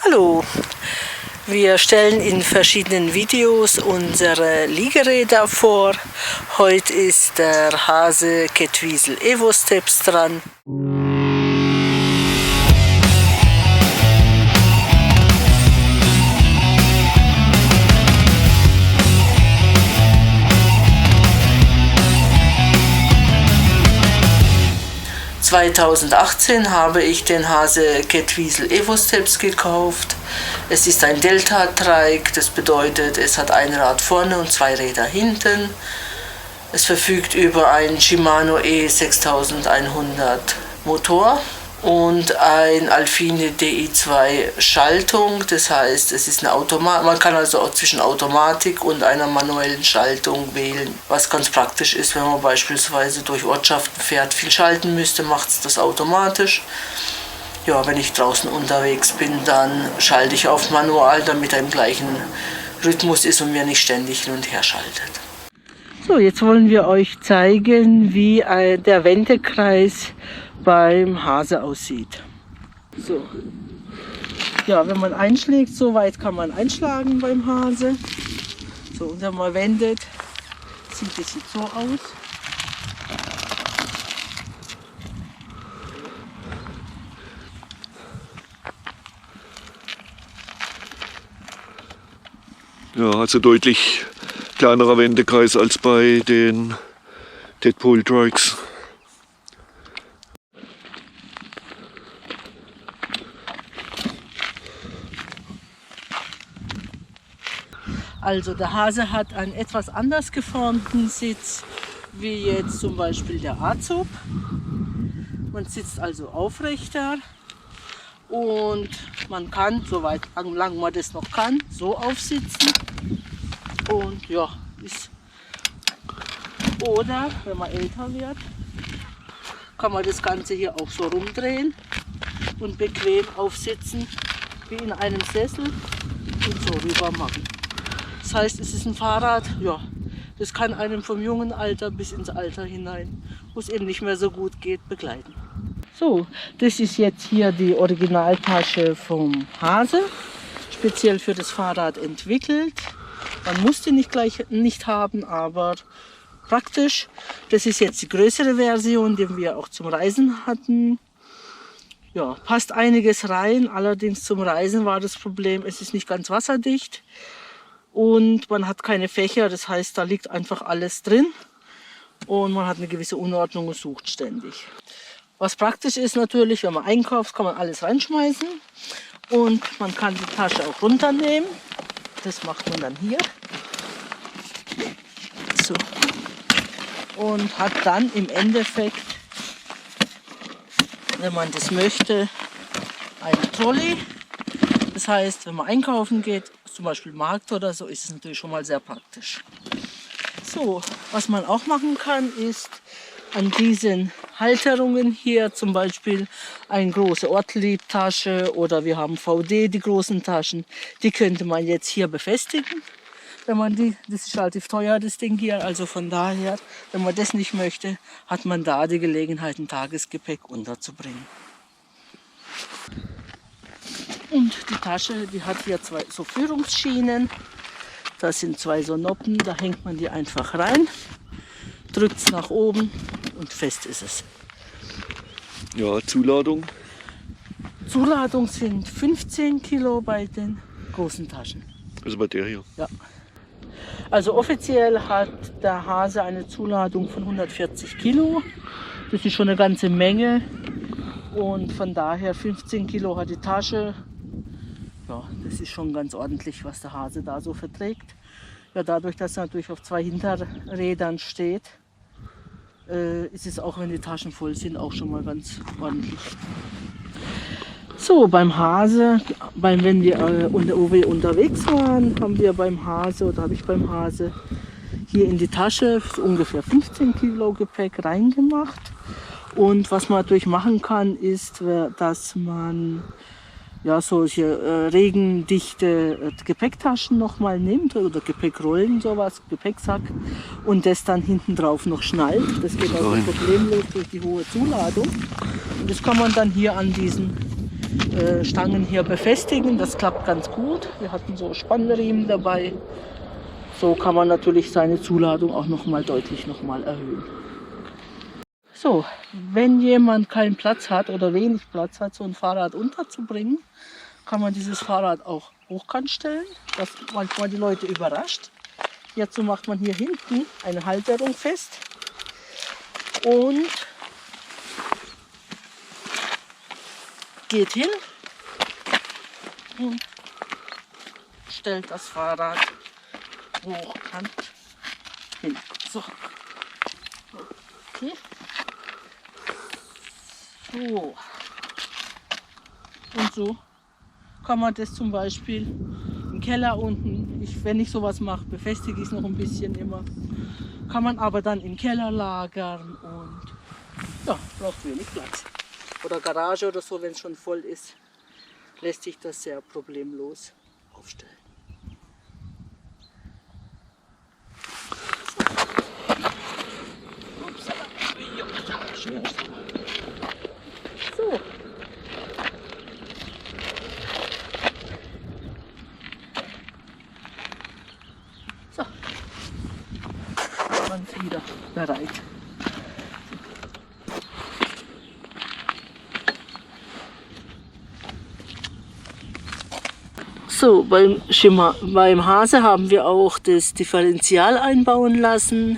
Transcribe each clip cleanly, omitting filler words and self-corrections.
Hallo, wir stellen in verschiedenen Videos unsere Liegeräder vor. Heute ist der Hase Kettwiesel Evo Steps dran. 2018 habe ich den Hase Kettwiesel Evo Steps gekauft. Es ist ein Delta-Trike, das bedeutet, es hat ein Rad vorne und zwei Räder hinten. Es verfügt über einen Shimano E6100 Motor und ein Alfine Di2 Schaltung. Das heißt, es ist eine Automatik. Man kann also auch zwischen Automatik und einer manuellen Schaltung wählen, was ganz praktisch ist, wenn man beispielsweise durch Ortschaften fährt, viel schalten müsste, macht es das automatisch. Ja, wenn ich draußen unterwegs bin, dann schalte ich auf Manual, damit er im gleichen Rhythmus ist und mir nicht ständig hin und her schaltet. So, jetzt wollen wir euch zeigen, wie der Wendekreis beim Hase aussieht. So. Ja, wenn man einschlägt, so weit kann man einschlagen beim Hase. So, und wenn man wendet, sieht es so aus. Ja, also deutlich kleinerer Wendekreis als bei den Deadpool Trikes. Also der Hase hat einen etwas anders geformten Sitz wie jetzt zum Beispiel der Azub. Man sitzt also aufrechter und man kann, soweit lang man das noch kann, so aufsitzen. Und ja, oder wenn man älter wird, kann man das Ganze hier auch so rumdrehen und bequem aufsitzen, wie in einem Sessel und so rüber machen. Das heißt, es ist ein Fahrrad, ja, das kann einem vom jungen Alter bis ins Alter hinein, wo es eben nicht mehr so gut geht, begleiten. So, das ist jetzt hier die Originaltasche vom Hase, speziell für das Fahrrad entwickelt. Man muss die nicht haben, aber praktisch. Das ist jetzt die größere Version, die wir auch zum Reisen hatten. Ja, passt einiges rein, allerdings zum Reisen war das Problem, es ist nicht ganz wasserdicht. Und man hat keine Fächer, das heißt, da liegt einfach alles drin und man hat eine gewisse Unordnung und sucht ständig. Was praktisch ist natürlich, wenn man einkauft, kann man alles reinschmeißen und man kann die Tasche auch runternehmen. Das macht man dann hier. So. Und hat dann im Endeffekt, wenn man das möchte, eine Trolley. Das heißt, wenn man einkaufen geht, zum Beispiel Markt oder so, ist es natürlich schon mal sehr praktisch. So, was man auch machen kann, ist an diesen Halterungen hier zum Beispiel eine große Ortlieb-Tasche oder wir haben VD, die großen Taschen, die könnte man jetzt hier befestigen. Wenn man das ist relativ teuer, das Ding hier, also von daher, wenn man das nicht möchte, hat man da die Gelegenheit, ein Tagesgepäck unterzubringen. Und die Tasche, die hat hier zwei so Führungsschienen. Das sind zwei so Noppen, da hängt man die einfach rein, drückt es nach oben und fest ist es. Ja, Zuladung? Zuladung sind 15 Kilo bei den großen Taschen. Also bei der hier? Ja. Also offiziell hat der Hase eine Zuladung von 140 Kilo. Das ist schon eine ganze Menge. Und von daher 15 Kilo hat die Tasche. Ja, das ist schon ganz ordentlich, was der Hase da so verträgt. Ja, dadurch, dass er natürlich auf zwei Hinterrädern steht, ist es auch, wenn die Taschen voll sind, auch schon mal ganz ordentlich. So, beim Hase, wenn wir unterwegs waren, habe ich beim Hase hier in die Tasche ungefähr 15 Kilo Gepäck reingemacht. Und was man natürlich machen kann, ist, dass man ja, solche regendichte Gepäcktaschen nochmal nimmt oder Gepäckrollen, sowas, Gepäcksack und das dann hinten drauf noch schnallt. Das geht also problemlos durch die hohe Zuladung. Und das kann man dann hier an diesen Stangen hier befestigen. Das klappt ganz gut. Wir hatten so Spannriemen dabei. So kann man natürlich seine Zuladung auch deutlich erhöhen. So, wenn jemand keinen Platz hat oder wenig Platz hat, so ein Fahrrad unterzubringen, kann man dieses Fahrrad auch hochkant stellen, was manchmal die Leute überrascht. Hierzu macht man hier hinten eine Halterung fest und geht hin und stellt das Fahrrad hochkant hin. So. Okay. So. Und so kann man das zum Beispiel im Keller unten, wenn ich sowas mache, befestige ich es noch ein bisschen immer. Kann man aber dann im Keller lagern und ja, braucht wenig Platz. Oder Garage oder so, wenn es schon voll ist, lässt sich das sehr problemlos aufstellen. So. So. Man ist wieder bereit. So, beim Hase haben wir auch das Differential einbauen lassen.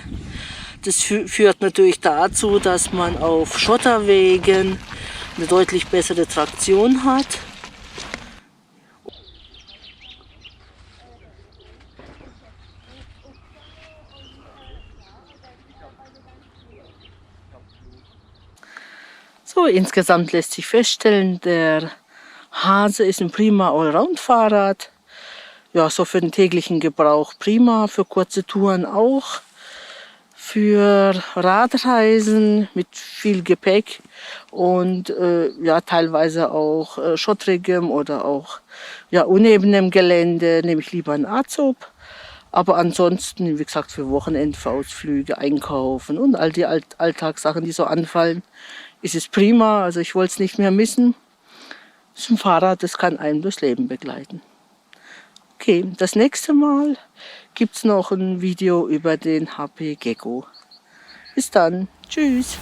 Das führt natürlich dazu, dass man auf Schotterwegen eine deutlich bessere Traktion hat. So, insgesamt lässt sich feststellen, der Hase ist ein prima Allround-Fahrrad. Ja, so für den täglichen Gebrauch prima, für kurze Touren auch. Für Radreisen mit viel Gepäck und ja, teilweise auch schottrigem oder auch ja, unebenem Gelände nehme ich lieber einen Azub. Aber ansonsten, wie gesagt, für Wochenendausflüge, Einkaufen und all die Alltagssachen, die so anfallen, ist es prima. Also ich wollte es nicht mehr missen. Das ist ein Fahrrad, das kann einem durchs Leben begleiten. Okay, das nächste Mal gibt es noch ein Video über den HP Gecko. Bis dann, tschüss.